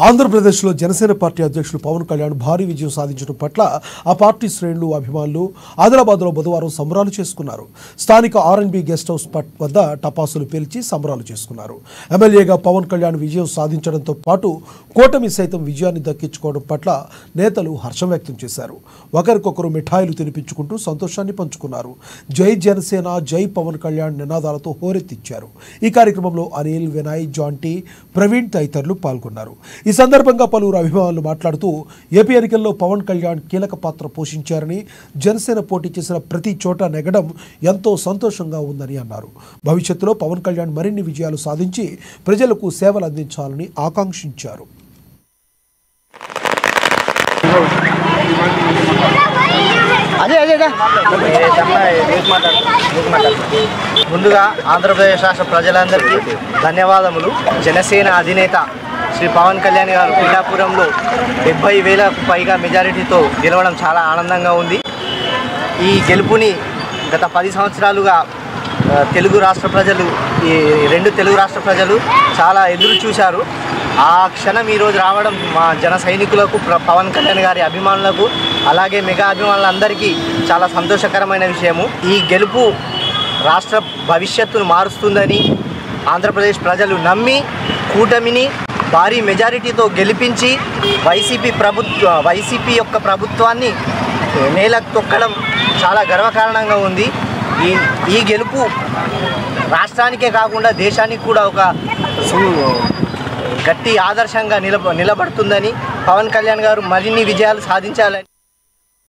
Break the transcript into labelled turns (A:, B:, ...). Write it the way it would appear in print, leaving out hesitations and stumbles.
A: ఆంధ్రప్రదేశ్లో జనసేన పార్టీ అధ్యక్షులు పవన్ కళ్యాణ్ భారీ విజయం సాధించడం పట్ల ఆ పార్టీ శ్రేణులు అభిమానులు ఆదిలాబాద్లో బుధవారం సంబరాలు చేసుకున్నారు. స్థానిక ఆర్ఎన్బి గెస్ట్ హౌస్ వద్ద టపాసులు పేల్చి సంబరాలు చేసుకున్నారు. ఎమ్మెల్యేగా పవన్ కళ్యాణ్ విజయం సాధించడంతో పాటు కూటమి సైతం విజయాన్ని దక్కించుకోవడం పట్ల నేతలు హర్షం వ్యక్తం చేశారు. ఒకరికొకరు మిఠాయిలు తినిపించుకుంటూ సంతోషాన్ని పంచుకున్నారు. జై జనసేన, జై పవన్ కళ్యాణ్ నినాదాలతో హోరెత్తిచ్చారు. ఈ కార్యక్రమంలో అనిల్, వినయ్, జాంటీ, ప్రవీణ్ తదితరులు పాల్గొన్నారు. ఈ సందర్భంగా పలువురు అభిమానులు మాట్లాడుతూ ఏపీ ఎన్నికల్లో పవన్ కళ్యాణ్ కీలక పాత్ర పోషించారని, జనసేన పోటీ చేసిన ప్రతి చోట నెగ్గడం ఎంతో సంతోషంగా ఉందని అన్నారు. భవిష్యత్తులో పవన్ కళ్యాణ్ మరిన్ని విజయాలు సాధించి ప్రజలకు సేవలు అందించాలని ఆకాంక్షించారు.
B: ముందుగా ఆంధ్రప్రదేశ్ రాష్ట్ర ప్రజలందరికీ ధన్యవాదములు. జనసేన అధినేత శ్రీ పవన్ కళ్యాణ్ గారు పిఠాపురంలో 70,000కు పైగా మెజారిటీతో గెలవడం చాలా ఆనందంగా ఉంది. ఈ గెలుపుని గత 10 సంవత్సరాలుగా తెలుగు రాష్ట్ర ప్రజలు, ఈ 2 తెలుగు రాష్ట్ర ప్రజలు చాలా ఎదురు చూశారు. ఆ క్షణం ఈరోజు రావడం మా జన సైనికులకు, పవన్ కళ్యాణ్ గారి అభిమానులకు, అలాగే మెగా అభిమానులందరికీ చాలా సంతోషకరమైన విషయము. ఈ గెలుపు రాష్ట్ర భవిష్యత్తును మారుస్తుందని ఆంధ్రప్రదేశ్ ప్రజలు నమ్మి కూటమిని భారీ మెజారిటీతో గెలిపించి వైసీపీ యొక్క ప్రభుత్వాన్ని నేలకు తొక్కడం చాలా గర్వకారణంగా ఉంది. ఈ గెలుపు రాష్ట్రానికే కాకుండా దేశానికి కూడా ఒక గట్టి ఆదర్శంగా నిలబడుతుందని, పవన్ కళ్యాణ్ గారు మరిన్ని విజయాలు సాధించాలని